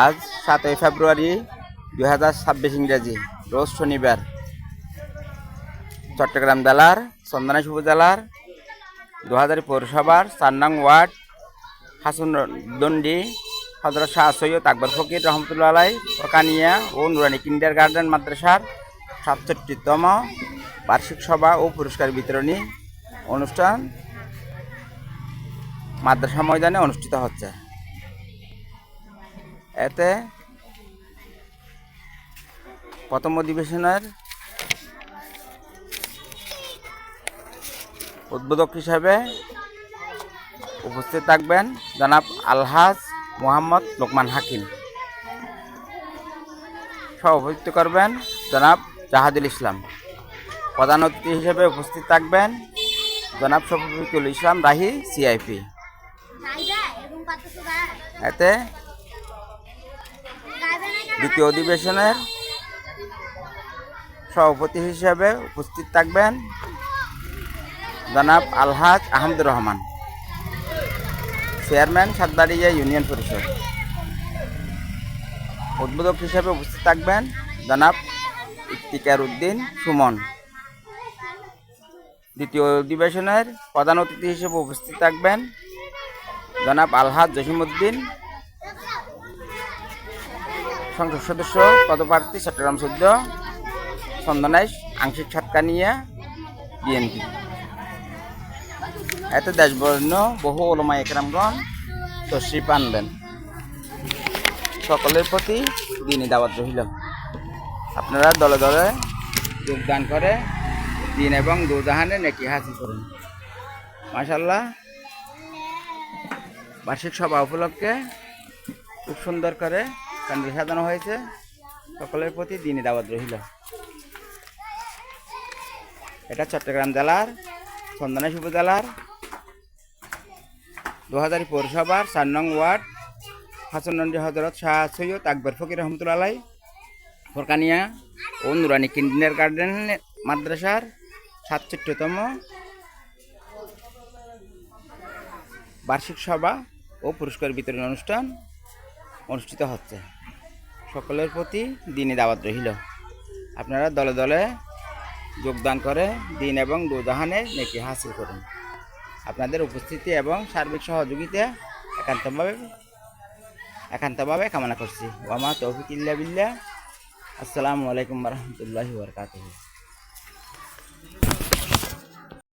আজ 7 ফেব্রুয়ারি 2026 ইংরেজি, রোজ শনিবার। চট্টগ্রাম জেলার চন্দনাইশ উপজেলার 2000 পৌরসভার 4 নং ওয়ার্ড হাসুনদন্ডি হযরত শাহ সৈয়দ আকবর ফকির রহমতুল্লাহ আলাইহি ফরকানিয়া ও নুরানি কিন্ডারগার্টেন মাদ্রাসার 67তম বার্ষিক সভা ও পুরস্কার বিতরণী অনুষ্ঠান মাদ্রাসা ময়দানে অনুষ্ঠিত হচ্ছে। এতে প্রথম অধিবেশনের উদ্বোধক হিসেবে উপস্থিত থাকবেন জনাব আলহাজ মোহাম্মদ লোকমান হাকিম। সভাপতিত্ব করবেন জনাব জাহাদুল ইসলাম। প্রধান অতিথি হিসেবে উপস্থিত থাকবেন জনাব শফিকুল ইসলাম রাহি, সিআইপি। এতে দ্বিতীয় অধিবেশনের সভাপতি হিসেবে উপস্থিত থাকবেন জনাব আলহাজ আহমদুর রহমান, চেয়ারম্যান সাতবাড়িয়া ইউনিয়ন পরিষদ। উদ্বোধক হিসেবে উপস্থিত থাকবেন জনাব ইফতিকার উদ্দিন সুমন। দ্বিতীয় অধিবেশনের প্রধান অতিথি হিসেবে উপস্থিত থাকবেন জনাব আলহাজ জসিমউদ্দিন, সংসদ সদস্য পদপ্রার্থী, চট্টগ্রাম 14 চন্দনাইশ আংশিক সাতকানিয়া, বিএনপি। এতে দেশবর্ণ বহু ওলামা একরামগণ তশরিফ আনবেন। সকলের প্রতি দ্বীনি দাওয়াত রহিল। আপনারা দলে দলে যোগদান করে দ্বীন এবং দোজাহানের নেকি হাসিল করুন। মাশাআল্লাহ, বার্ষিক সভা উপলক্ষে খুব সুন্দর করে প্যান্ডেল সাজানো হয়েছে। সকলের প্রতি দ্বীনি দাওয়াত রহিল। এটা চট্টগ্রাম জেলার চন্দনাইশ উপজেলার 2000 পৌরসভার 4 নং ওয়ার্ড হাসুনদন্ডি হযরত শাহ সৈয়দ আকবর ফকির রহমতুল্লাহ আলাইহি ফরকানিয়া ও নুরানি কিন্ডারগার্টেন মাদ্রাসার 67তম বার্ষিক সভা ও পুরস্কার বিতরণ অনুষ্ঠান অনুষ্ঠিত হচ্ছে। সকলের প্রতি দ্বীনি দাওয়াত রহিল। আপনারা দলে দলে যোগদান করে দ্বীন এবং দোজাহানের নেকি হাসিল করুন। আপনাদের উপস্থিতি এবং সার্বিক সহযোগিতা একান্তভাবে কামনা করছি। ওয়া মা তৌফিক ইল্লা বিল্লাহ। আসসালামু আলাইকুম ওয়া রাহমাতুল্লাহি ওয়া বারাকাতুহু।